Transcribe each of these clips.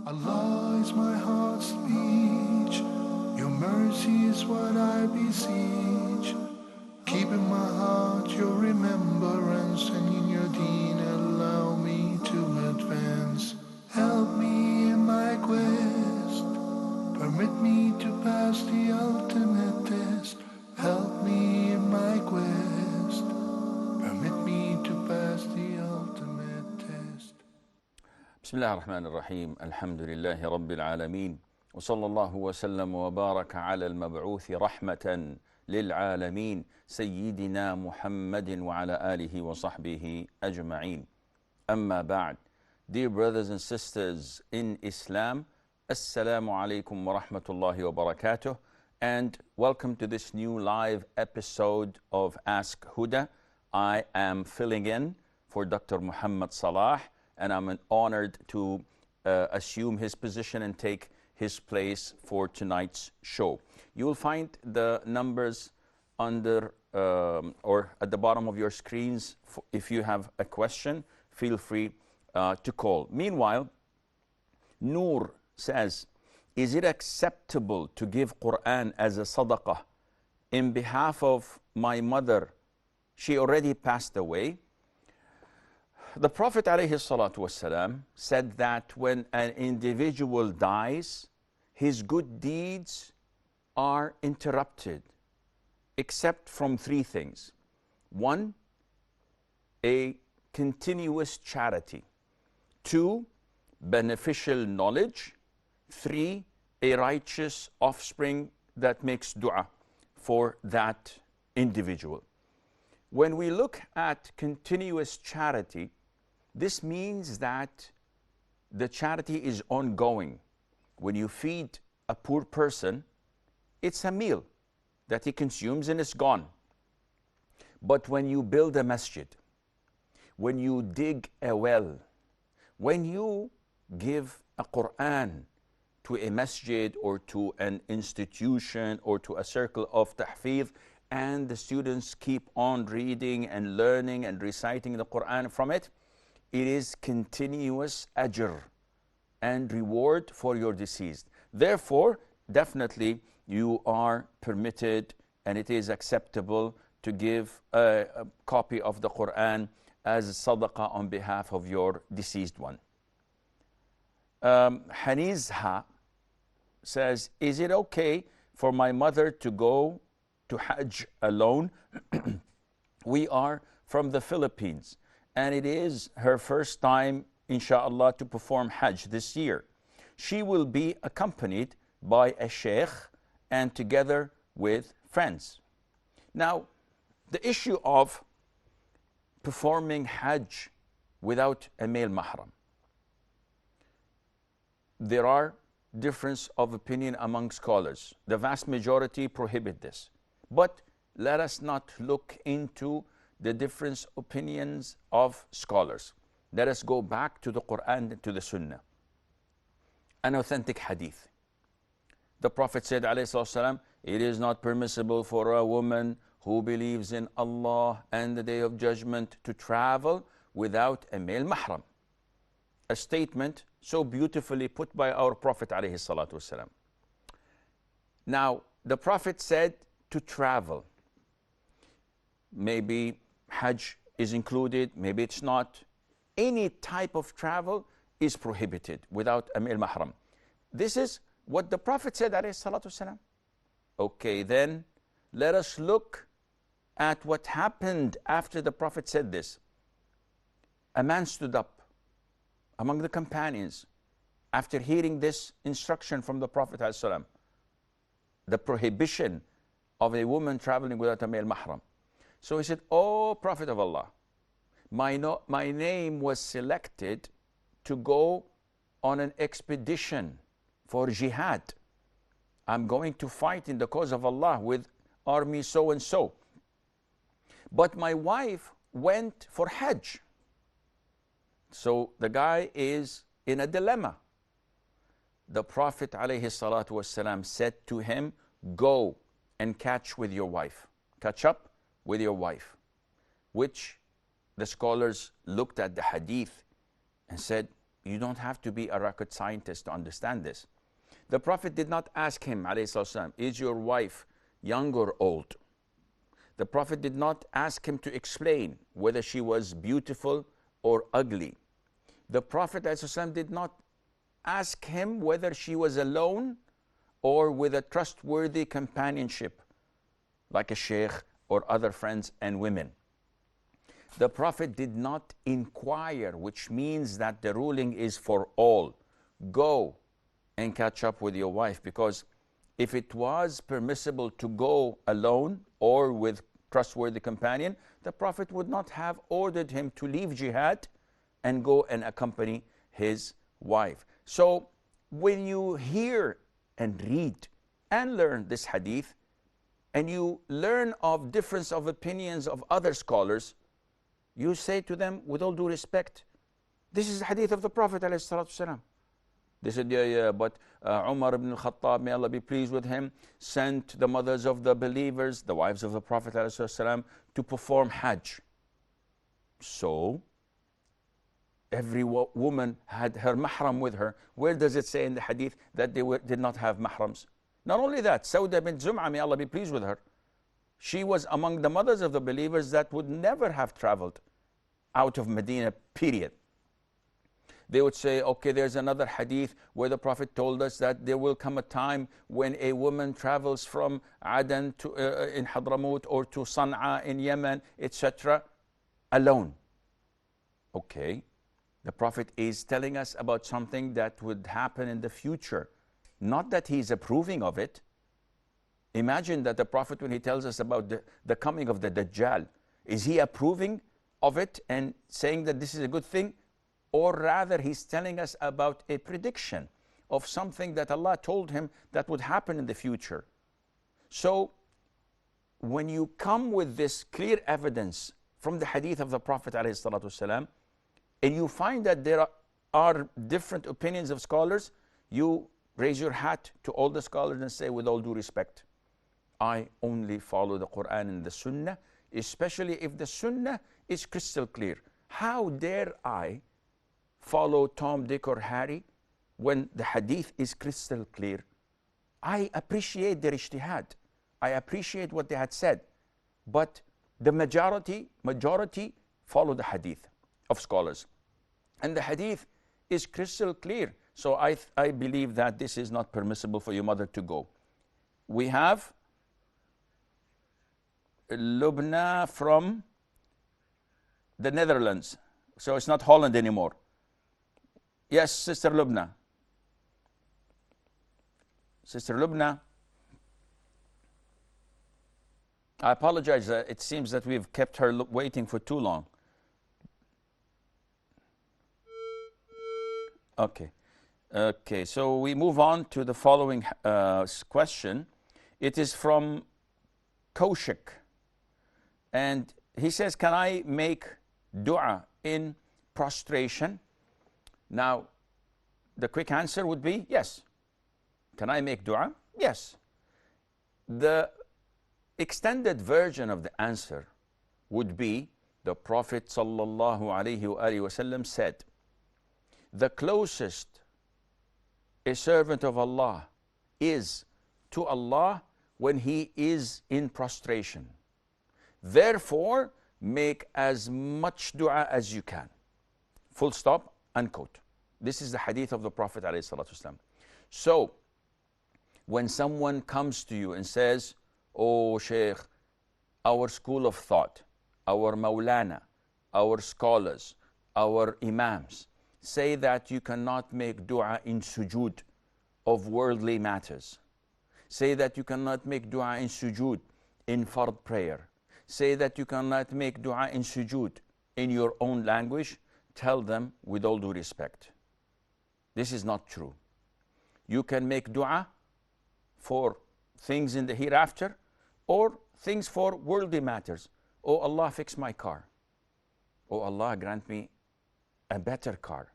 Allah is my heart's speech. Your mercy is what I beseech. Keep in my heart your remembrance, and in your deen allow me to advance. Help me in my quest. Permit me to pass the ultimate test. Help me in my quest. Permit me to pass the ultimate test. بسم الله الرحمن الرحيم. الحمد لله رب العالمين، وصلى الله وسلم وبارك على المبعوث رحمة للعالمين سيدنا محمد وعلى آله وصحبه أجمعين. أما بعد. Dear brothers and sisters in Islam, Assalamu alaikum wa rahmatullahi wa barakatuh, and welcome to this new live episode of Ask Huda. I am filling in for Dr. Muhammad Salah, and I'm honored to assume his position and take his place for tonight's show. You will find the numbers under or at the bottom of your screens. If you have a question, feel free to call. Meanwhile, Noor says, is it acceptable to give Quran as a sadaqah in behalf of my mother? She already passed away. The Prophet ﷺ said that when an individual dies, his good deeds are interrupted, except from three things. One, a continuous charity. Two, beneficial knowledge. Three, a righteous offspring that makes dua for that individual. When we look at continuous charity, this means that the charity is ongoing. When you feed a poor person, it's a meal that he consumes and it's gone. But when you build a masjid, when you dig a well, when you give a Quran to a masjid or to an institution or to a circle of tahfidh, and the students keep on reading and learning and reciting the Quran from it, it is continuous ajr and reward for your deceased. Therefore, definitely you are permitted and it is acceptable to give a copy of the Quran as a sadaqah on behalf of your deceased one. Hanizha says, is it okay for my mother to go to Hajj alone? We are from the Philippines, and it is her first time, inshallah, to perform Hajj this year. She will be accompanied by a sheikh and together with friends. Now, the issue of performing Hajj without a male mahram, there are difference of opinion among scholars. The vast majority prohibit this. But let us not look into the different opinions of scholars. Let us go back to the Quran and to the Sunnah. An authentic hadith. The Prophet said, ﷺ, it is not permissible for a woman who believes in Allah and the Day of Judgment to travel without a male mahram. A statement so beautifully put by our Prophet ﷺ. Now, the Prophet said to travel. Maybe Hajj is included, maybe it's not. Any type of travel is prohibited without a male mahram. This is what the Prophet said ﷺ. Okay, then let us look at what happened after the Prophet said this. A man stood up among the companions after hearing this instruction from the Prophet ﷺ, the prohibition of a woman traveling without a male mahram. So he said, "O Prophet of Allah, my name was selected to go on an expedition for jihad. I'm going to fight in the cause of Allah with army so and so. But my wife went for Hajj." So the guy is in a dilemma. The Prophet ﷺ said to him, go and catch with your wife. Catch up with your wife. Which the scholars looked at the hadith and said, You don't have to be a rocket scientist to understand this. The Prophet did not ask him, ﷺ, is your wife young or old? The Prophet did not ask him to explain whether she was beautiful or ugly. The Prophet ﷺ did not ask him whether she was alone or with a trustworthy companionship, like a sheikh or other friends and women. The Prophet did not inquire, which means that the ruling is for all. Go and catch up with your wife, because if it was permissible to go alone or with trustworthy companion, the Prophet would not have ordered him to leave jihad and go and accompany his wife. So when you hear and read and learn this hadith, and you learn of difference of opinions of other scholars, you say to them, with all due respect, this is the hadith of the Prophet ﷺ. They said, yeah, but Umar ibn al-Khattab, may Allah be pleased with him, sent the mothers of the believers, the wives of the Prophet ﷺ, to perform Hajj. So, every woman had her mahram with her. Where does it say in the hadith that they did not have mahrams? Not only that, Sauda bint Zum'a, may Allah be pleased with her, she was among the mothers of the believers that would never have traveled out of Medina, period. They would say, okay, there's another hadith where the Prophet told us that there will come a time when a woman travels from Aden to, in Hadramut, or to Sana'a in Yemen, etc., alone. Okay, the Prophet is telling us about something that would happen in the future, not that he's approving of it. Imagine that the Prophet, when he tells us about the coming of the Dajjal, is he approving of it and saying that this is a good thing? Or rather, he's telling us about a prediction of something that Allah told him that would happen in the future. So, when you come with this clear evidence from the hadith of the Prophet ﷺ, and you find that there are different opinions of scholars, you raise your hat to all the scholars and say, with all due respect, I only follow the Quran and the Sunnah, especially if the Sunnah is crystal clear. How dare I follow Tom, Dick, or Harry when the hadith is crystal clear? I appreciate their ijtihad. I appreciate what they had said. But the majority follow the hadith of scholars. And the hadith is crystal clear. So I believe that this is not permissible for your mother to go. We have Lubna from the Netherlands. So it's not Holland anymore. Yes, Sister Lubna. Sister Lubna. I apologize. It seems that we've kept her waiting for too long. Okay. Okay, so we move on to the following question. It is from Kaushik. And he says, can I make dua in prostration? Now, the quick answer would be yes. Can I make dua? Yes. The extended version of the answer would be, the Prophet ﷺ said, the closest a servant of Allah is to Allah when he is in prostration. Therefore, make as much dua as you can. Full stop, unquote. This is the hadith of the Prophet ﷺ. So, when someone comes to you and says, oh Shaykh, our school of thought, our Maulana, our scholars, our Imams, say that you cannot make dua in sujood of worldly matters. Say that you cannot make dua in sujood in fard prayer. Say that you cannot make dua in sujood in your own language. Tell them with all due respect, this is not true. You can make dua for things in the hereafter or things for worldly matters. Oh Allah, fix my car. Oh Allah, grant me a better car,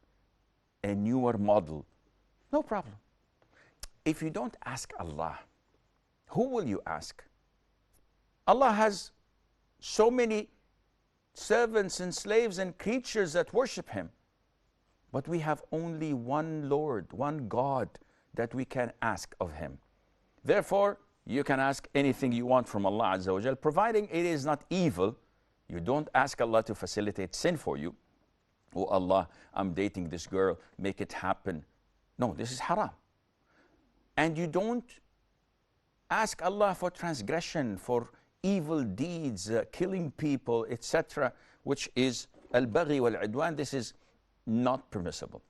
a newer model. No problem. If you don't ask Allah, who will you ask? Allah has so many servants and slaves and creatures that worship Him. But we have only one Lord, one God that we can ask of Him. Therefore, you can ask anything you want from Allah Azza wa Jal, providing it is not evil. You don't ask Allah to facilitate sin for you. Oh Allah, I'm dating this girl, make it happen. No, this is haram. And you don't ask Allah for transgression, for evil deeds, killing people, etc., which is al-baghi wal-'udwan. This is not permissible.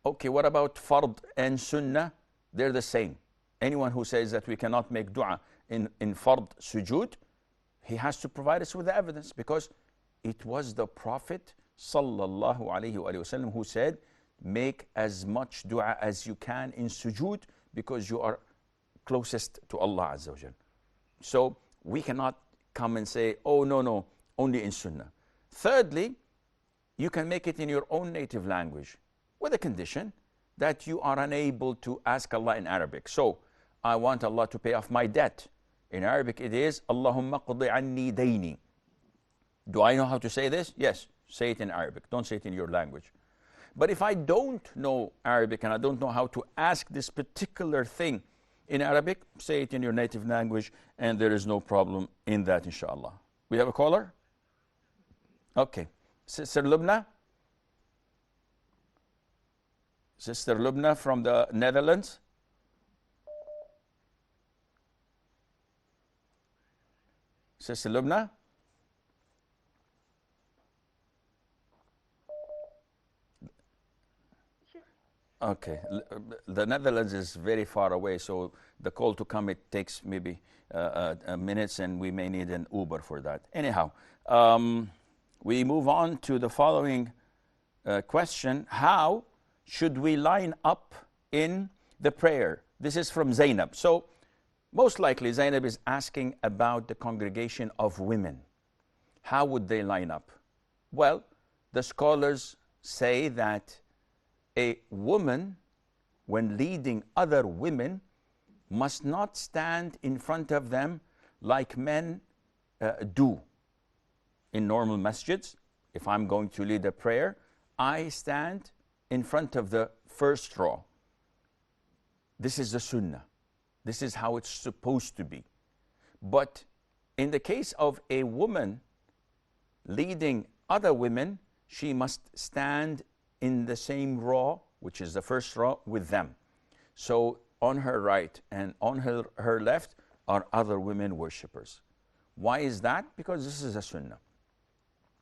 Okay, what about fard and sunnah? They're the same. Anyone who says that we cannot make dua in fard sujood, he has to provide us with the evidence, because it was the Prophet sallallahu alaihi wasallam who said, make as much dua as you can in sujood, because you are closest to Allah Azza wa Jal. So we cannot come and say, oh no, only in sunnah. Thirdly, you can make it in your own native language, with a condition that you are unable to ask Allah in Arabic. So I want Allah to pay off my debt. In Arabic it is Allahumma qdi anni dayni. Do I know how to say this? Yes, say it in Arabic. Don't say it in your language. But if I don't know Arabic and I don't know how to ask this particular thing in Arabic, say it in your native language, and there is no problem in that, inshallah. We have a caller? Okay. Sister Lubna? Sister Lubna from the Netherlands? Sister Lubna? Okay, the Netherlands is very far away, so the call to come, it takes maybe minutes, and we may need an Uber for that. Anyhow, we move on to the following question. How should we line up in the prayer? This is from Zainab. So most likely Zainab is asking about the congregation of women. How would they line up? Well, the scholars say that a woman, when leading other women, must not stand in front of them like men do. In normal masjids, if I'm going to lead a prayer, I stand in front of the first row. This is the sunnah. This is how it's supposed to be. But in the case of a woman leading other women, she must stand in the same row, which is the first row, with them. So on her right and on her left are other women worshippers. Why is that? Because this is a sunnah.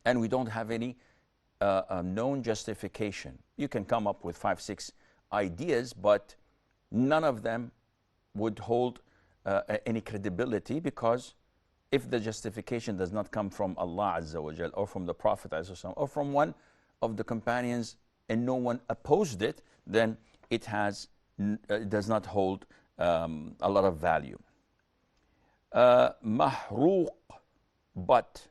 And we don't have any known justification. You can come up with 5, 6 ideas, but none of them would hold any credibility, because if the justification does not come from Allah Azza wa Jal, or from the Prophet Azza wa Jal, or from one of the companions, and no one opposed it, then it does not hold a lot of value. Mahruq, but,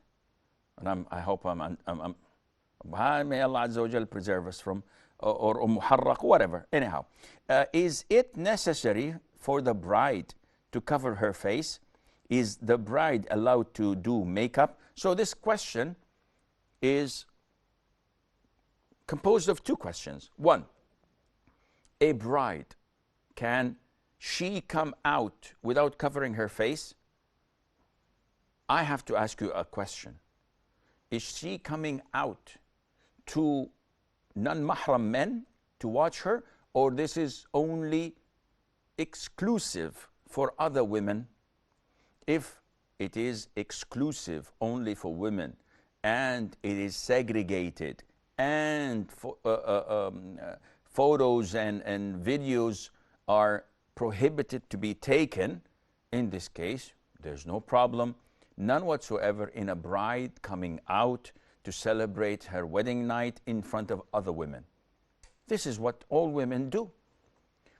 and I hope may Allah Azza wa Jal preserve us from, or muharraq, whatever. Anyhow, is it necessary for the bride to cover her face? Is the bride allowed to do makeup? So this question is composed of 2 questions. 1, a bride, can she come out without covering her face? I have to ask you a question. Is she coming out to non-mahram men to watch her, or this is only exclusive for other women? If it is exclusive only for women, and it is segregated, and photos and videos are prohibited to be taken, in this case, there's no problem, none whatsoever, in a bride coming out to celebrate her wedding night in front of other women. This is what all women do.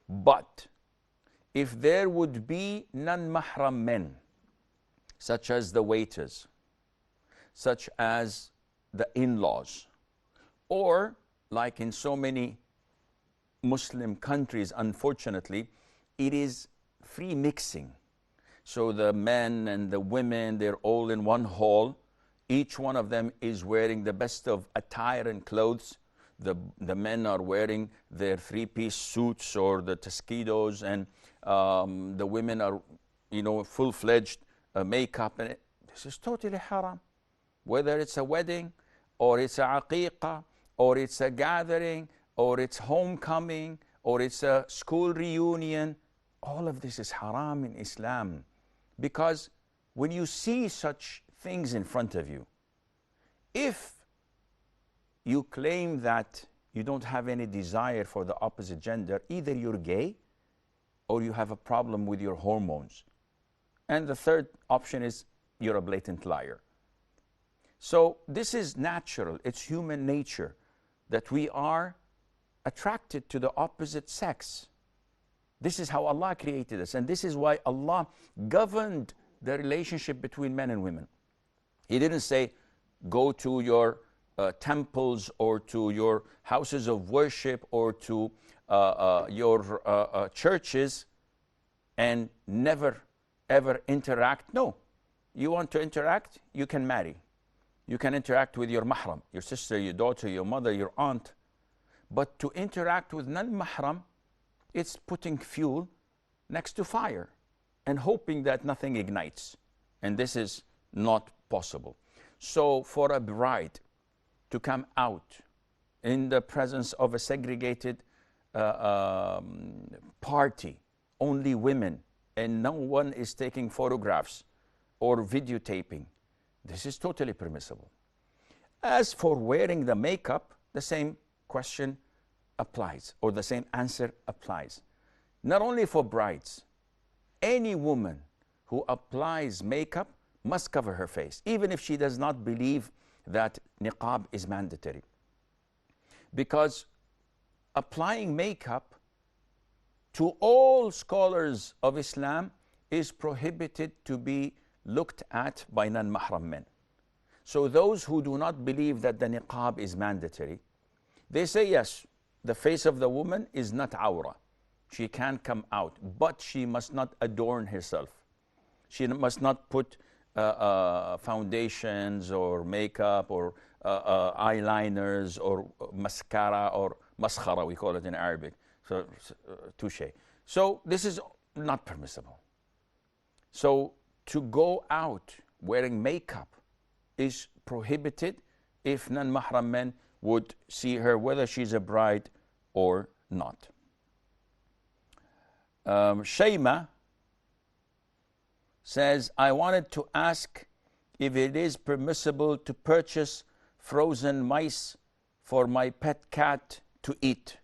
But if there would be non-mahram men, such as the waiters, such as the in-laws, or like in so many Muslim countries, unfortunately, it is free mixing. So the men and the women, they're all in one hall. Each one of them is wearing the best of attire and clothes. the men are wearing their three-piece suits or the tuxedos, and the women are, full-fledged makeup. And this is totally haram. Whether it's a wedding, or it's a aqiqah, or it's a gathering, or it's homecoming, or it's a school reunion, all of this is haram in Islam. Because when you see such things in front of you, if you claim that you don't have any desire for the opposite gender, either you're gay or you have a problem with your hormones. And the third option is you're a blatant liar. So this is natural. It's human nature that we are attracted to the opposite sex. This is how Allah created us. And this is why Allah governed the relationship between men and women. He didn't say, go to your temples or to your houses of worship or to your churches and never ever interact. No. You want to interact, you can marry. You can interact with your mahram, your sister, your daughter, your mother, your aunt. But to interact with non-mahram, it's putting fuel next to fire and hoping that nothing ignites. And this is not possible. So for a bride to come out in the presence of a segregated party, only women, and no one is taking photographs or videotaping, this is totally permissible. As for wearing the makeup, the same question applies, or the same answer applies. Not only for brides, any woman who applies makeup must cover her face, even if she does not believe that niqab is mandatory. Because applying makeup, to all scholars of Islam, is prohibited to be looked at by non-mahram men. So those who do not believe that the niqab is mandatory, they say, yes, the face of the woman is not awra. She can come out, but she must not adorn herself. She must not put foundations or makeup or eyeliners or mascara or maskhara, we call it in Arabic. So, touche. So this is not permissible. So to go out wearing makeup is prohibited if non-mahram men would see her, whether she's a bride or not. Shayma says, I wanted to ask if it is permissible to purchase frozen mice for my pet cat to eat.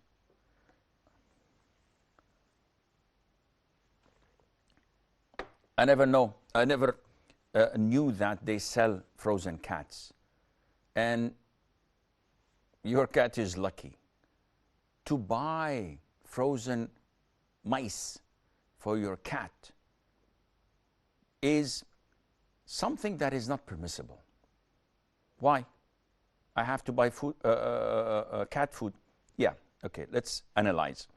I never knew that they sell frozen cats. And your cat is lucky. To buy frozen mice for your cat is something that is not permissible. Why? I have to buy food, cat food. Yeah, okay, let's analyze.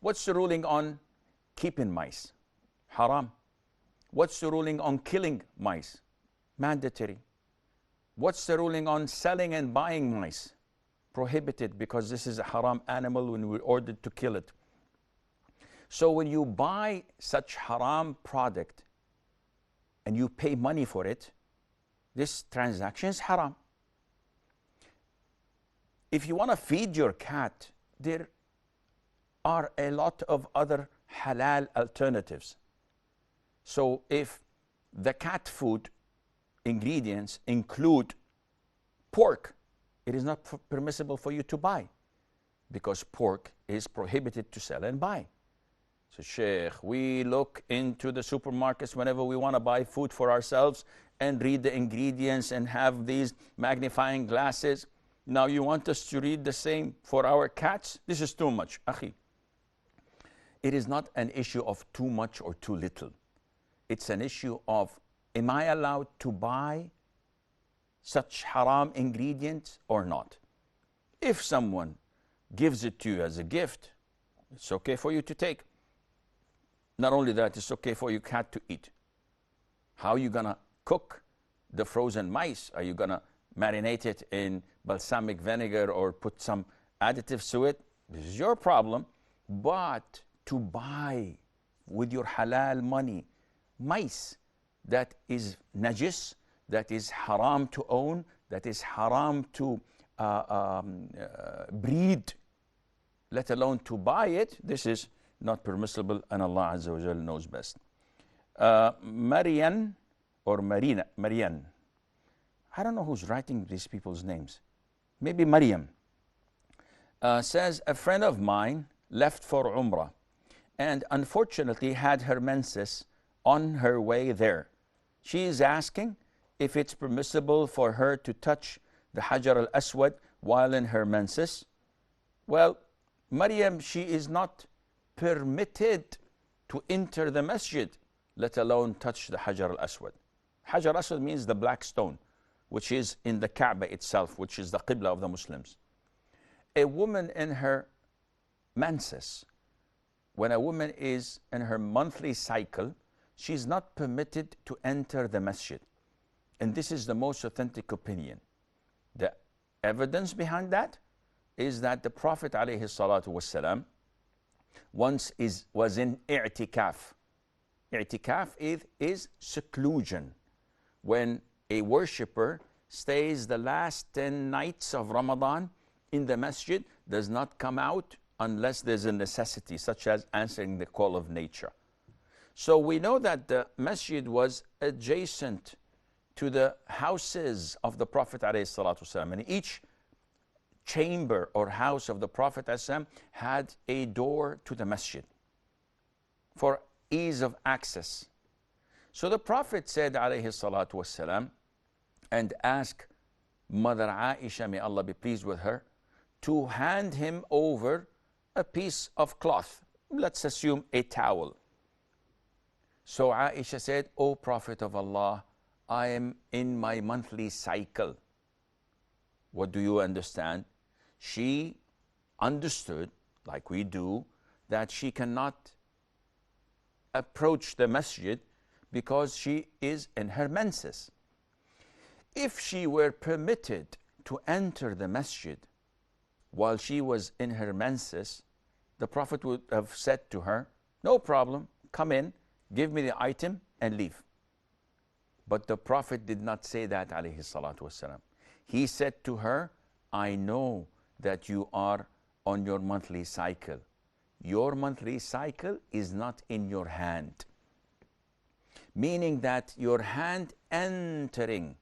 What's the ruling on keeping mice? Haram. What's the ruling on killing mice? Mandatory. What's the ruling on selling and buying mice? Prohibited, because this is a haram animal when we're ordered to kill it. So when you buy such haram product and you pay money for it, this transaction is haram. If you want to feed your cat, there are a lot of other halal alternatives. So if the cat food ingredients include pork, it is not permissible for you to buy, because pork is prohibited to sell and buy. So Sheikh, we look into the supermarkets whenever we want to buy food for ourselves and read the ingredients and have these magnifying glasses. Now you want us to read the same for our cats? This is too much. Akhi, it is not an issue of too much or too little. It's an issue of, am I allowed to buy such haram ingredients or not? If someone gives it to you as a gift, it's okay for you to take. Not only that, it's okay for your cat to eat. How are you going to cook the frozen mice? Are you going to marinate it in balsamic vinegar or put some additives to it, this is your problem. But to buy with your halal money mice that is najis, that is haram to own, that is haram to breed, let alone to buy it, this is not permissible, and Allah Azza wa Jal knows best. Marian or Marina, Marian, I don't know who's writing these people's names. Maybe Maryam. Says, a friend of mine left for Umrah and unfortunately had her menses on her way there. She is asking if it's permissible for her to touch the Hajar al-Aswad while in her menses. Well, Maryam, she is not permitted to enter the masjid, let alone touch the Hajar al-Aswad. Hajar al-Aswad means the black stone, which is in the Kaaba itself, which is the Qibla of the Muslims. A woman in her menses, when a woman is in her monthly cycle, she's not permitted to enter the masjid. And this is the most authentic opinion. The evidence behind that is that the Prophet ﷺ once was in i'tikaf. I'tikaf is seclusion. When a worshipper stays the last 10 nights of Ramadan in the masjid, does not come out unless there's a necessity, such as answering the call of nature. So we know that the masjid was adjacent to the houses of the Prophet ﷺ, and each chamber or house of the Prophet ﷺ had a door to the masjid for ease of access. So the Prophet said ﷺ and asked Mother Aisha, may Allah be pleased with her, to hand him over a piece of cloth. Let's assume a towel. So Aisha said, O Prophet of Allah, I am in my monthly cycle. What do you understand? She understood, like we do, that she cannot approach the masjid because she is in her menses. If she were permitted to enter the masjid while she was in her menses, the Prophet would have said to her, no problem, come in, give me the item and leave. But the Prophet did not say that, alayhi salatu wasalam. He said to her, I know that you are on your monthly cycle. Your monthly cycle is not in your hand. Meaning that your hand entering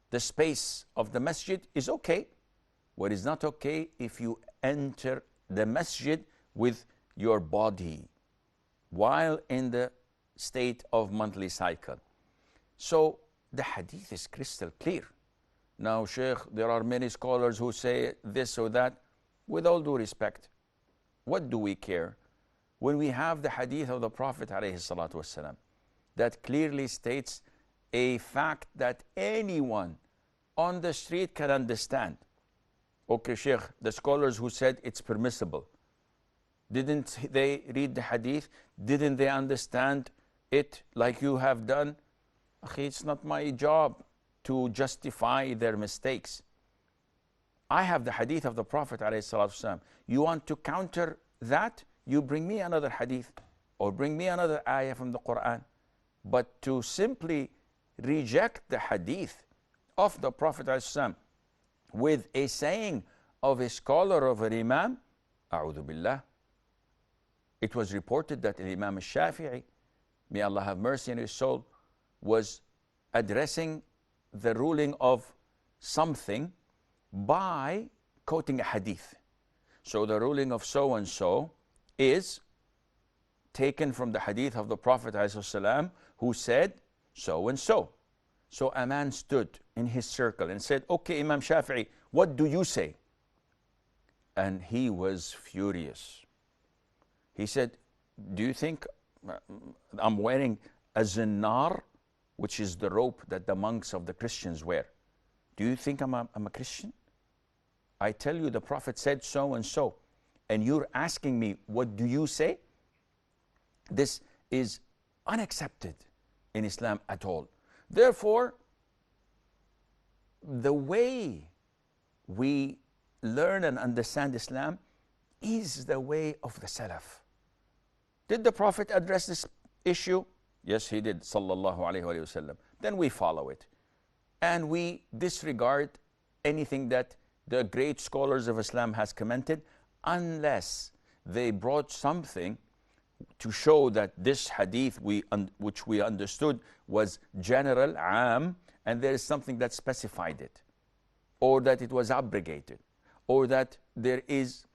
the space of the masjid is okay. What is not okay, if you enter the masjid with your body while in the state of monthly cycle. So the hadith is crystal clear. Now, Sheikh, there are many scholars who say this or that. With all due respect, what do we care when we have the hadith of the Prophet ﷺ that clearly states a fact that anyone on the street can understand? Okay, Sheikh, the scholars who said it's permissible, didn't they read the hadith? Didn't they understand it like you have done? It's not my job to justify their mistakes. I have the hadith of the Prophet ﷺ. You want to counter that? You bring me another hadith or bring me another ayah from the Quran. But to simply reject the hadith of the Prophet ﷺ with a saying of a scholar, of an imam, a'udhu billah. It was reported that Imam al-Shafi'i, may Allah have mercy on his soul, was addressing the ruling of something by quoting a hadith. So the ruling of so and so is taken from the hadith of the Prophet ﷺ, who said so and so. So a man stood in his circle and said, okay, Imam Shafi'i, what do you say? And he was furious. He said, do you think I'm wearing a zinnar, which is the rope that the monks of the Christians wear? Do you think I'm a Christian? I tell you, the Prophet said so and so, and you're asking me, what do you say? This is unaccepted in Islam at all. Therefore, the way we learn and understand Islam is the way of the Salaf. Did the Prophet address this issue? Yes, he did, sallallahu alayhi wa sallam. Then we follow it. And we disregard anything that the great scholars of Islam has commented, unless they brought something to show that this hadith which we understood was general, am, and there is something that specified it, or that it was abrogated, or that there is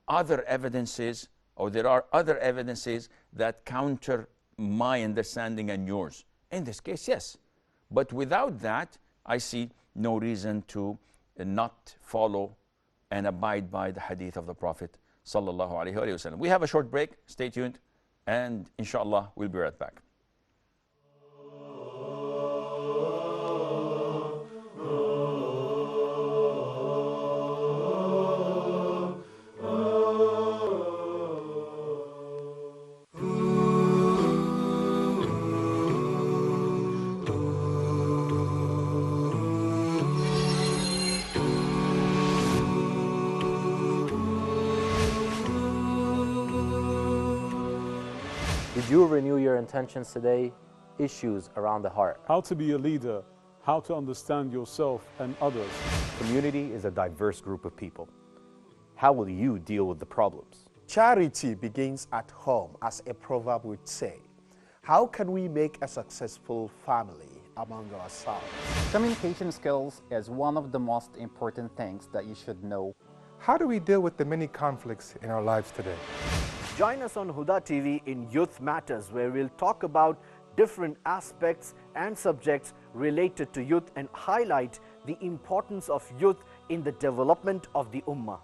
other evidences, or there are other evidences that counter my understanding and yours. In this case, yes. But without that, I see no reason to not follow and abide by the hadith of the Prophet sallallahu alaihi wasallam. We have a short break. Stay tuned, and inshallah, we'll be right back. Did you renew your intentions today? Issues around the heart. How to be a leader, how to understand yourself and others. Community is a diverse group of people. How will you deal with the problems? Charity begins at home, as a proverb would say. How can we make a successful family among ourselves? Communication skills is one of the most important things that you should know. How do we deal with the many conflicts in our lives today? Join us on Huda TV in Youth Matters, where we'll talk about different aspects and subjects related to youth and highlight the importance of youth in the development of the Ummah.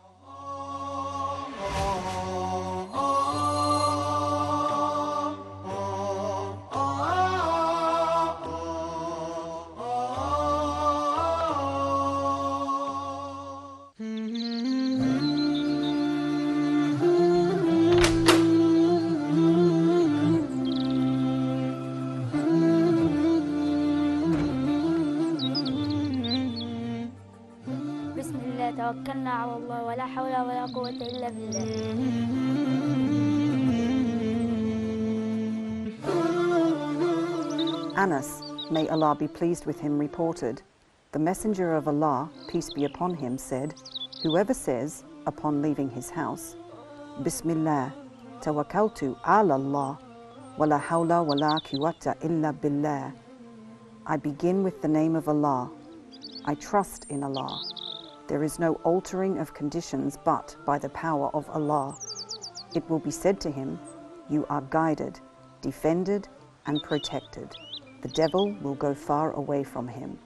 توكلنا على الله ولا حول ولا قوة إلا بالله. Anas, may Allah be pleased with him, reported, the Messenger of Allah, peace be upon him, said, whoever says, upon leaving his house, Bismillah, tawakkaltu ala Allah, wala hawla wala quwwata illa billah. I begin with the name of Allah. I trust in Allah. There is no altering of conditions but by the power of Allah. It will be said to him, you are guided, defended, and protected. The devil will go far away from him.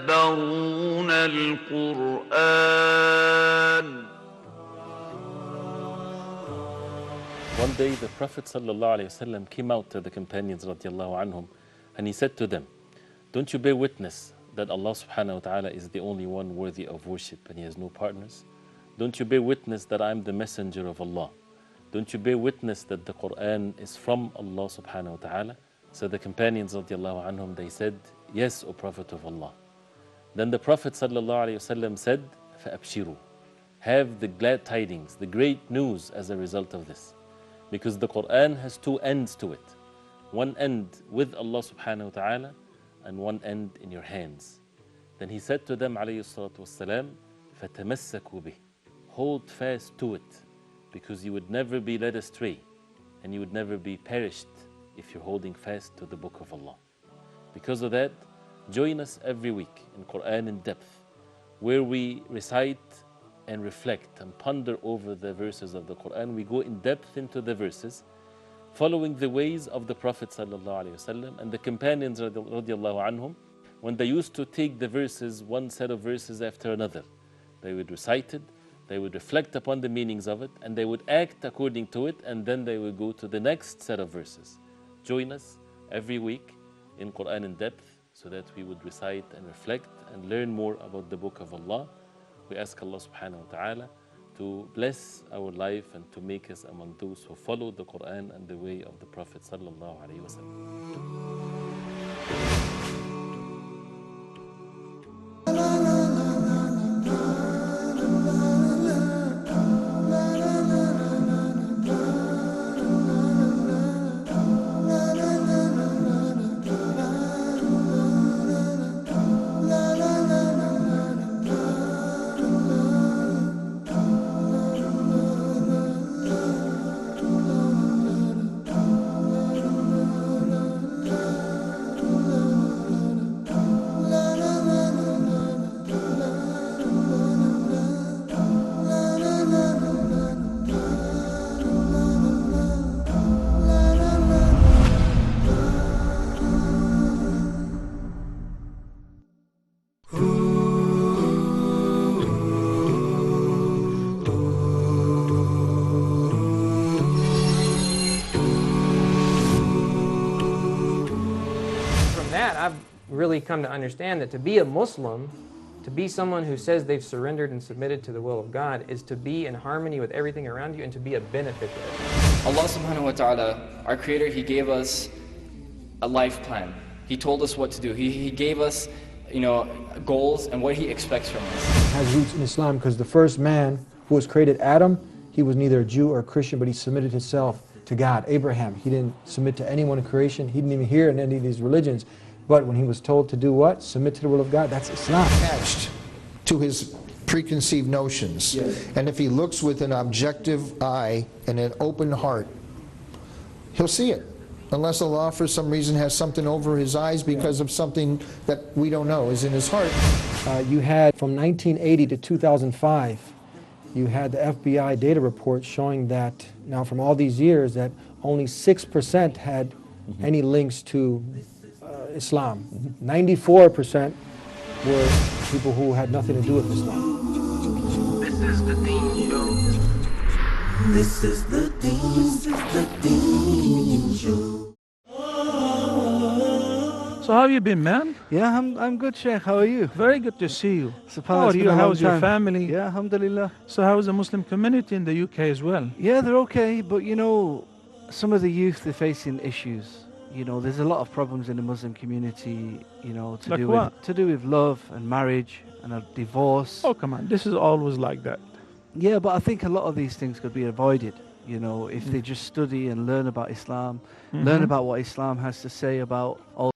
يتدبرون القرآن. One day the Prophet ﷺ came out to the companions radiallahu anhum, and he said to them, don't you bear witness that Allah subhanahu wa ta'ala is the only one worthy of worship and he has no partners? Don't you bear witness that I am the messenger of Allah? Don't you bear witness that the Quran is from Allah subhanahu wa ta'ala? So the companions radiallahu anhum, they said, yes, O Prophet of Allah. Then the Prophet ﷺ said, فَأَبْشِرُوا, have the glad tidings, the great news as a result of this. Because the Quran has two ends to it. One end with Allah subhanahu wa ta'ala and one end in your hands. Then he said to them, alayhi salatu wassalam, فَتَمَسَّكُوا بِهِ, hold fast to it, because you would never be led astray and you would never be perished if you're holding fast to the Book of Allah. Because of that, join us every week in Quran in Depth, where we recite and reflect and ponder over the verses of the Quran. We go in depth into the verses, following the ways of the Prophet ﷺ and the companions radiallahu anhum, when they used to take the verses, one set of verses after another. They would recite it, they would reflect upon the meanings of it, and they would act according to it, and then they would go to the next set of verses. Join us every week in Quran in depth so that we would recite and reflect and learn more about the Book of Allah. We ask Allah subhanahu wa ta'ala to bless our life and to make us among those who follow the Quran and the way of the Prophet sallallahu alaihi wasallam. I've really come to understand that to be a Muslim, to be someone who says they've surrendered and submitted to the will of God, is to be in harmony with everything around you and to be a benefit to it. Allah subhanahu wa ta'ala, our Creator, He gave us a life plan. He told us what to do. He gave us, goals and what He expects from us. It has roots in Islam because the first man who was created, Adam, he was neither a Jew or a Christian, but he submitted himself to God. Abraham, he didn't submit to anyone in creation. He didn't even hear in any of these religions. But when he was told to do what? Submit to the will of God, that's Islam. Attached to his preconceived notions. Yes. And if he looks with an objective eye and an open heart, he'll see it. Unless Allah for some reason has something over his eyes because of something that we don't know is in his heart. You had from 1980 to 2005, you had the FBI data report showing that now from all these years that only 6% had any links to Islam. 94% were people who had nothing to do with Islam. This is the Deen Show. This is the Deen Show. So how have you been, man? Yeah, I'm good, Sheikh. How are you? Very good to see you. How are you? How's your family? Yeah, alhamdulillah. So how is the Muslim community in the UK as well? Yeah, they're okay, but some of the youth, they're facing issues. There's a lot of problems in the Muslim community, to do with love and marriage and a divorce. Oh, come on. This is always like that. Yeah, but I think a lot of these things could be avoided, if they just study and learn about Islam, learn about what Islam has to say about all.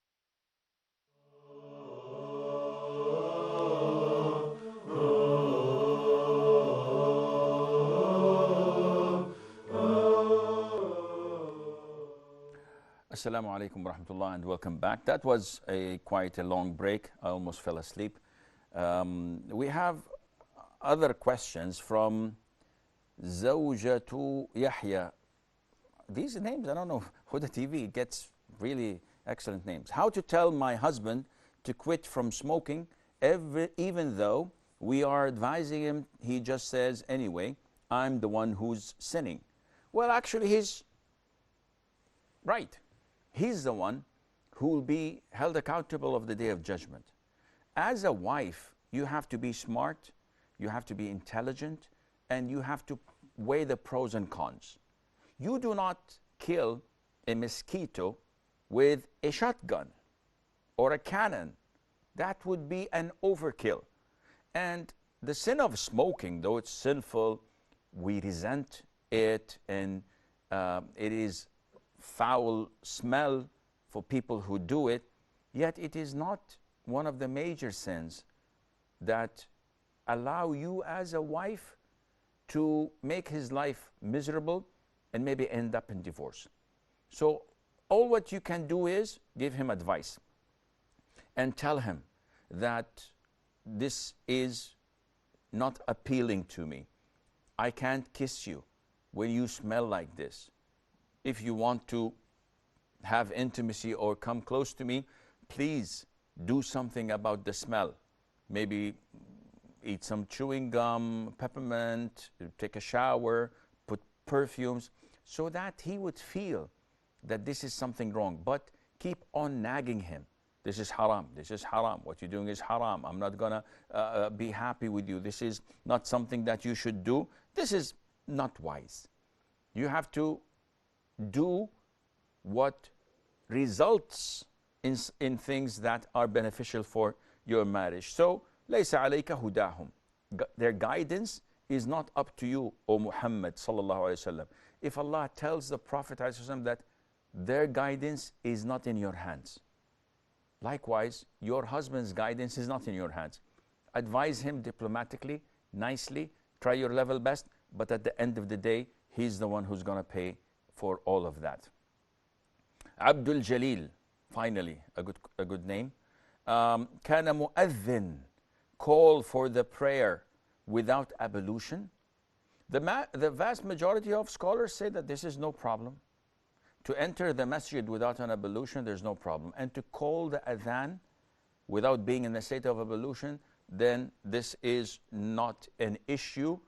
Assalamu alaikum wa rahmatullah and welcome back. That was quite a long break. I almost fell asleep. We have other questions from Zawjatu Yahya. These names, I don't know, Huda TV gets really excellent names. How to tell my husband to quit from smoking even though we are advising him, he just says, anyway, I'm the one who's sinning. Well, actually, he's right. He's the one who will be held accountable of the day of judgment. As a wife, you have to be smart, you have to be intelligent, and you have to weigh the pros and cons. You do not kill a mosquito with a shotgun or a cannon. That would be an overkill. And the sin of smoking, though it's sinful, we resent it, and it is foul smell for people who do it, yet it is not one of the major sins that allow you as a wife to make his life miserable and maybe end up in divorce. So all what you can do is give him advice and tell him that this is not appealing to me. I can't kiss you when you smell like this. If you want to have intimacy or come close to me, please do something about the smell. Maybe eat some chewing gum, peppermint, take a shower, put perfumes, so that he would feel that this is something wrong. But keep on nagging him. This is haram, this is haram, what you're doing is haram, I'm not gonna be happy with you, this is not something that you should do, this is not wise. You have to do what results in things that are beneficial for your marriage. So, لَيْسَ عَلَيْكَ هُدَاهُمْ. Their guidance is not up to you, O Muhammad sallallahu alaihi wasallam. If Allah tells the Prophet ﷺ that their guidance is not in your hands, likewise, your husband's guidance is not in your hands. Advise him diplomatically, nicely, try your level best, but at the end of the day, he's the one who's going to pay for all of that. Abdul Jalil, finally, a good name. كان مؤذن, call for the prayer without ablution. The vast majority of scholars say that this is no problem. To enter the masjid without an ablution, there's no problem. And to call the adhan without being in the state of ablution, then this is not an issue.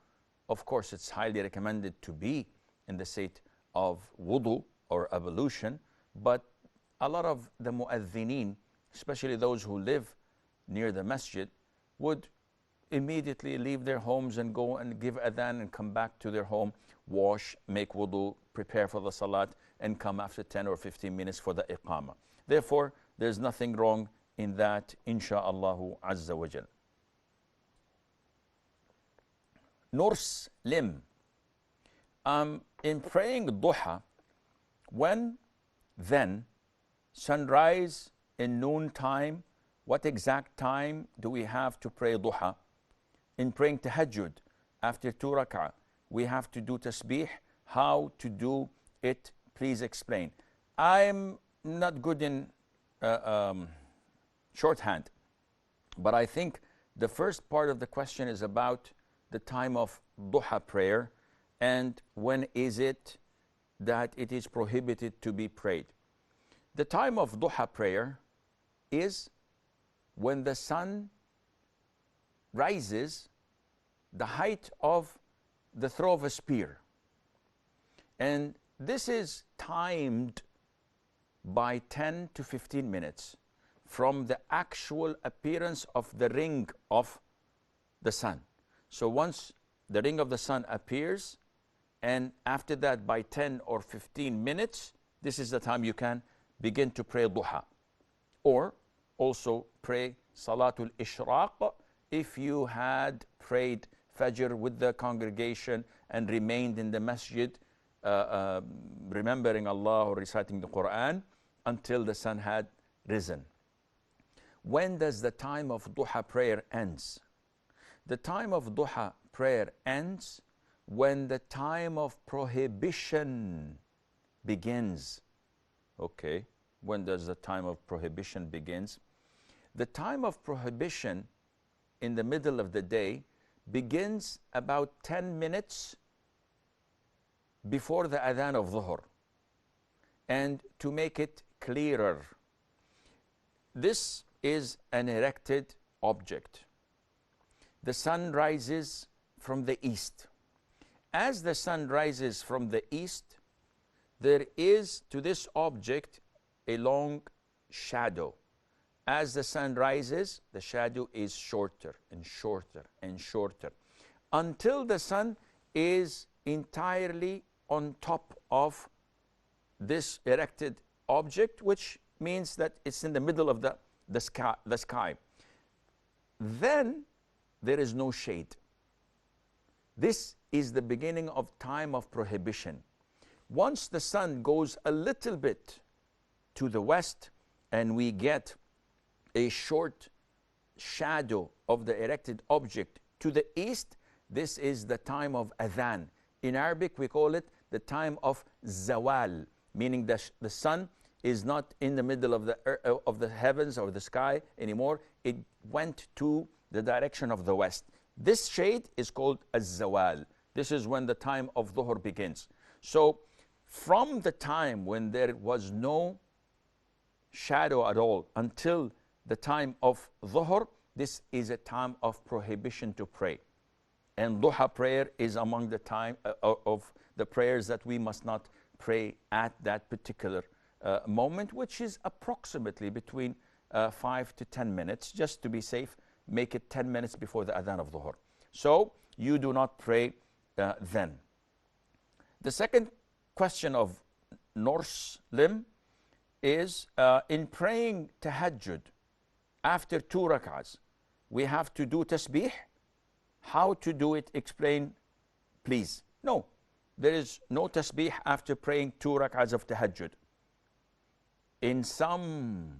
Of course, it's highly recommended to be in the state of wudu or ablution, but a lot of the mu'adhineen, especially those who live near the masjid, would immediately leave their homes and go and give adhan and come back to their home, wash, make wudu, prepare for the salat, and come after 10 or 15 minutes for the iqamah. Therefore, there's nothing wrong in that, insha'Allahu azza wa jal. Nurs Lim. In praying duha, when then sunrise in noon time, what exact time do we have to pray duha? In praying tahajjud, after 2 rak'ah, we have to do tasbih. How to do it? Please explain. I'm not good in shorthand, but I think the first part of the question is about the time of duha prayer and when is it that it is prohibited to be prayed. The time of duha prayer is when the sun rises the height of the throw of a spear. And this is timed by 10 to 15 minutes from the actual appearance of the ring of the sun. So once the ring of the sun appears, and after that by 10 or 15 minutes, this is the time you can begin to pray duha. Or also pray Salatul Ishraq if you had prayed Fajr with the congregation and remained in the masjid remembering Allah or reciting the Quran until the sun had risen. When does the time of duha prayer ends? The time of duha prayer ends when the time of prohibition begins. Okay, when does the time of prohibition begins? The time of prohibition in the middle of the day begins about 10 minutes before the adhan of dhuhr. And to make it clearer, this is an erected object. The sun rises from the east. As the sun rises from the east, there is to this object a long shadow. As the sun rises, the shadow is shorter and shorter and shorter until the sun is entirely on top of this erected object, which means that it's in the middle of the sky. Then there is no shade. This is the beginning of time of prohibition. Once the sun goes a little bit to the west and we get a short shadow of the erected object to the east, this is the time of adhan. In Arabic, we call it the time of zawal, meaning that the sun is not in the middle of the heavens or the sky anymore. It went to the direction of the west. This shade is called az-zawal. This is when the time of dhuhr begins. So from the time when there was no shadow at all until the time of dhuhr, this is a time of prohibition to pray. And duha prayer is among the time of the prayers that we must not pray at that particular moment, which is approximately between 5 to 10 minutes. Just to be safe, make it 10 minutes before the adhan of dhuhr. So you do not pray then. The second question of Norse Lim is in praying tahajjud after 2 rak'ahs, we have to do tasbih. How to do it? Explain, please. No, there is no tasbih after praying 2 rak'ahs of tahajjud. In some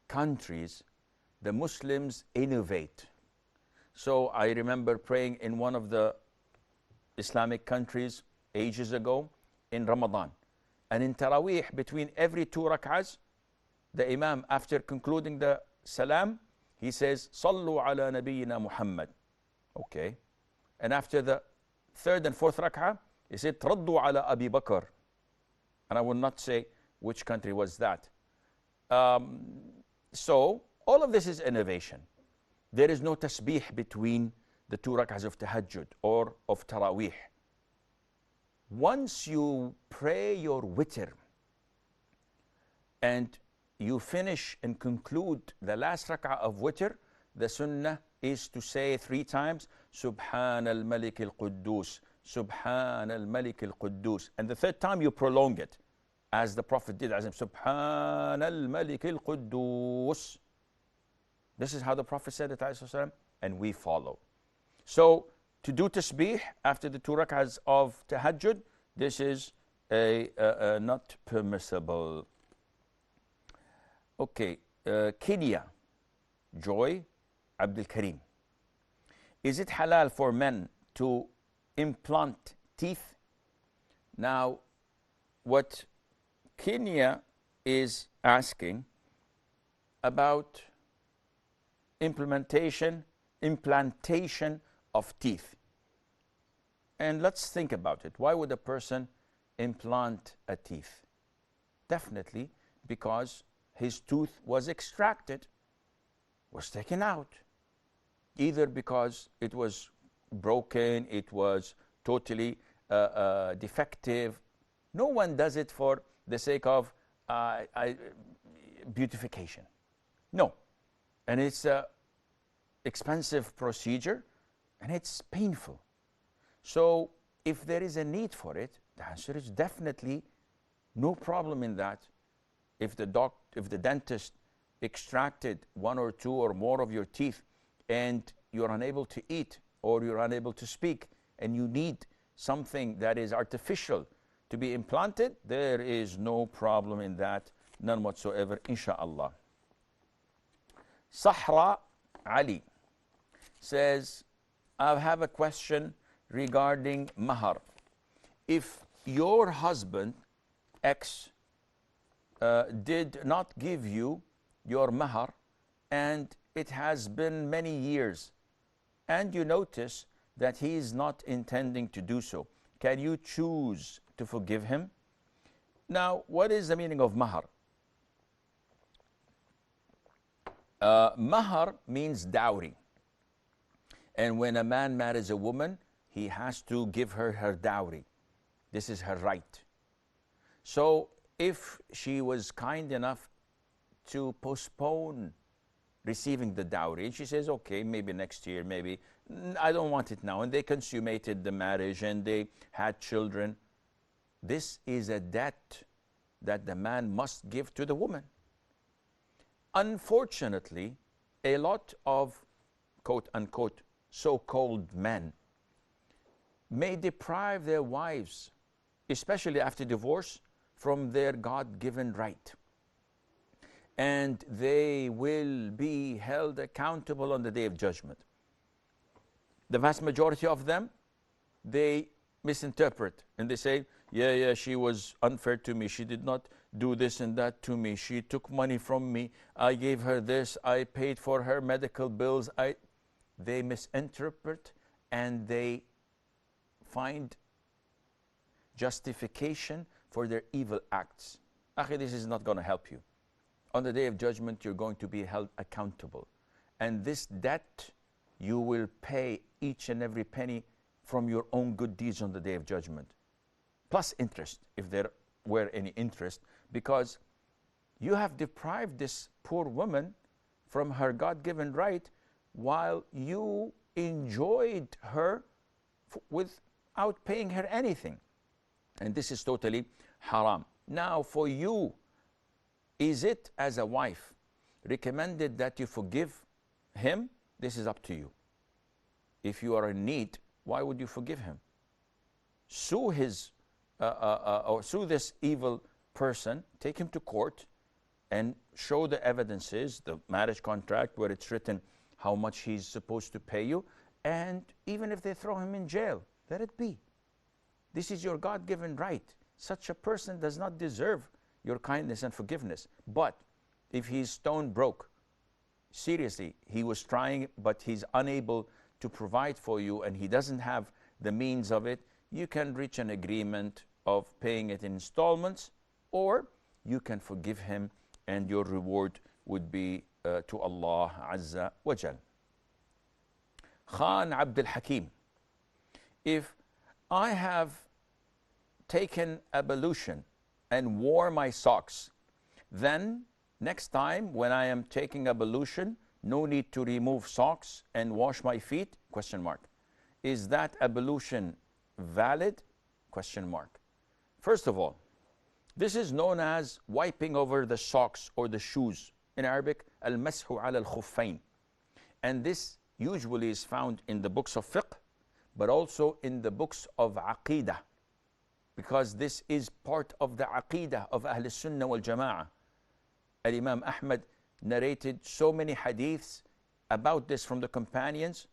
countries, the Muslims innovate. So I remember praying in one of the Islamic countries ages ago in Ramadan. And in Taraweeh, between every 2 rak'ahs, the Imam, after concluding the salam, he says, Sallu ala nabiyyina Muhammad. Okay. And after the 3rd and 4th rak'ah, he said, Raddu ala Abi Bakr. And I will not say which country was that. So all of this is innovation. There is no tasbih between the 2 rak'ahs of tahajjud or of Taraweeh. Once you pray your witr and you finish and conclude the last rak'ah of witr, the sunnah is to say 3 times, Subhan al-Malik al-Quddus, Subhan al-Malik al-Quddus. And the 3rd time you prolong it, as the Prophet did, as Subhan al-Malik al-Quddus. This is how the Prophet said it, and we follow. So, to do tasbih after the 2 rak'ahs of tahajjud, this is not permissible. Okay, Kenya, Joy Abdul Karim. Is it halal for men to implant teeth? Now, what Kenya is asking about implantation of teeth. And let's think about it. Why would a person implant a teeth? Definitely because his tooth was extracted, was taken out. Either because it was broken, it was totally defective. No one does it for the sake of beautification. No. And it's an expensive procedure and it's painful. So if there is a need for it, the answer is definitely no problem in that. If the dentist extracted 1 or 2 or more of your teeth and you're unable to eat or you're unable to speak and you need something that is artificial to be implanted, there is no problem in that, none whatsoever, insha'Allah. Sahra Ali says, I have a question regarding mahar. If your husband, ex, did not give you your mahar and it has been many years and you notice that he is not intending to do so, can you choose to forgive him? Now, what is the meaning of mahar? Mahar means dowry. And when a man marries a woman, he has to give her her dowry. This is her right. So if she was kind enough to postpone receiving the dowry, and she says, okay, maybe next year, maybe, I don't want it now, and they consummated the marriage and they had children, this is a debt that the man must give to the woman. Unfortunately, a lot of quote unquote so-called men may deprive their wives, especially after divorce, from their God-given right. And they will be held accountable on the Day of Judgment. The vast majority of them, they misinterpret and they say, yeah, she was unfair to me. She did not do this and that to me. She took money from me. I gave her this. I paid for her medical bills. They misinterpret and they find justification for their evil acts. Akhi, this is not going to help you. On the Day of Judgment, you're going to be held accountable. And this debt, you will pay each and every penny from your own good deeds on the Day of Judgment. Plus interest, if there were any interest. because you have deprived this poor woman from her God-given right while you enjoyed her without paying her anything. And this is totally haram. Now for you, is it as a wife recommended that you forgive him? This is up to you. If you are in need, why would you forgive him? Sue his or sue this evil person, take him to court and show the evidences, the marriage contract where it's written how much he's supposed to pay you, and even if they throw him in jail, let it be. This is your God-given right. Such a person does not deserve your kindness and forgiveness. But if he's stone broke, seriously, he was trying but he's unable to provide for you and he doesn't have the means of it, you can reach an agreement of paying it in installments, or you can forgive him and your reward would be to Allah Azza wa Jal. Khan Al-Hakeem, if I have taken ablution and wore my socks, then next time when I am taking ablution, no need to remove socks and wash my feet? Question mark. Is that ablution valid? Question mark. First of all, this is known as wiping over the socks or the shoes. In Arabic, al-mashu ala al-khuffayn. And this usually is found in the books of fiqh, but also in the books of aqidah, because this is part of the aqidah of Ahl Sunnah wal Jama'ah. Al-Imam Ahmad narrated so many hadiths about this from the companions,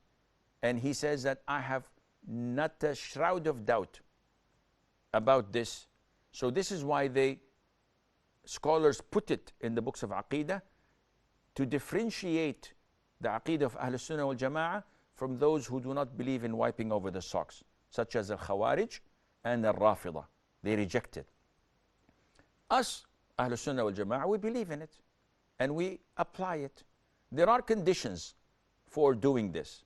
and he says that I have not a shroud of doubt about this. So this is why scholars put it in the books of aqidah to differentiate the aqidah of Ahl Sunnah wal Jama'ah from those who do not believe in wiping over the socks, such as Al-Khawarij and Al-Rafida. They reject it. Us, Ahl Sunnah wal Jama'ah, we believe in it and we apply it. There are conditions for doing this.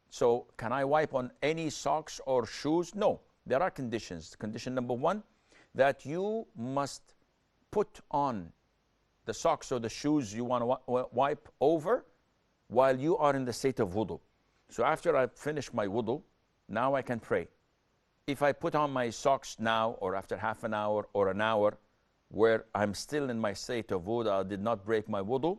So can I wipe on any socks or shoes? No, there are conditions. Condition number one, that you must put on the socks or the shoes you want to wipe over while you are in the state of wudu. So after I finish my wudu, now I can pray. If I put on my socks now or after half an hour or an hour where I'm still in my state of wudu, I did not break my wudu,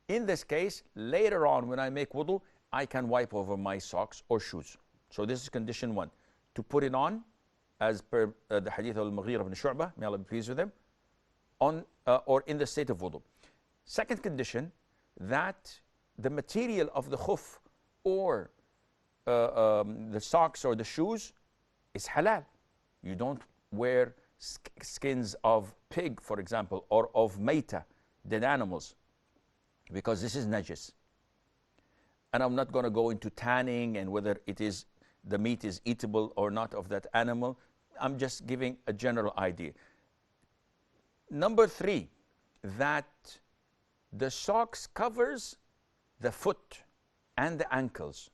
in this case, later on when I make wudu, I can wipe over my socks or shoes. So this is condition one. To put it on, as per the hadith of Al-Mughira ibn Shu'bah, may Allah be pleased with him, on or in the state of wudu. Second condition, that the material of the khuf or the socks or the shoes is halal. You don't wear skins of pig, for example, or of maita, dead animals, because this is najis. And I'm not going to go into tanning and whether the meat is eatable or not of that animal. I'm just giving a general idea. Number three, that the socks covers the foot and the ankles.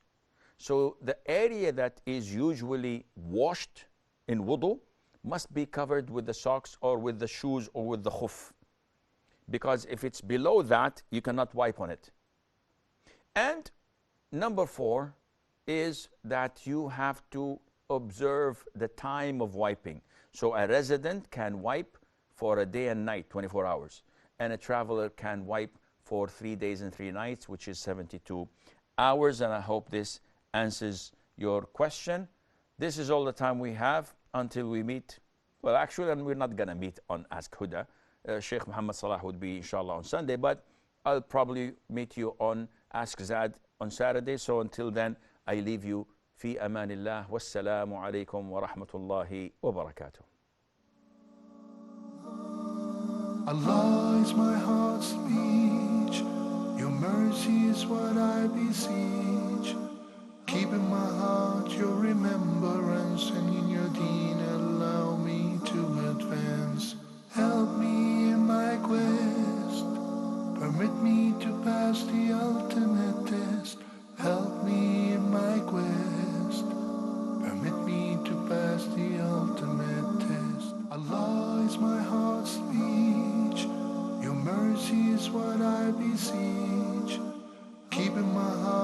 So the area that is usually washed in wudu must be covered with the socks or with the shoes or with the khuf. Because if it's below that, you cannot wipe on it. And number four is that you have to observe the time of wiping. So a resident can wipe for a day and night, 24 hours. And a traveler can wipe for 3 days and 3 nights, which is 72 hours. And I hope this answers your question. This is all the time we have until we meet. Well, actually, and we're not going to meet on Ask Huda. Sheikh Muhammad Salah would be, inshallah, on Sunday. But I'll probably meet you on Ask Zad on Saturday. So until then, I leave you في أمان الله والسلام عليكم ورحمة الله وبركاته. Allah is my heart's speech. Your mercy is what I beseech. Keep in my heart your remembrance, and in your deen allow me to advance. Help me in my quest. Permit me to pass the ultimate test. Help me in my quest. Permit me to pass the ultimate test. Allah is my heart's my heart.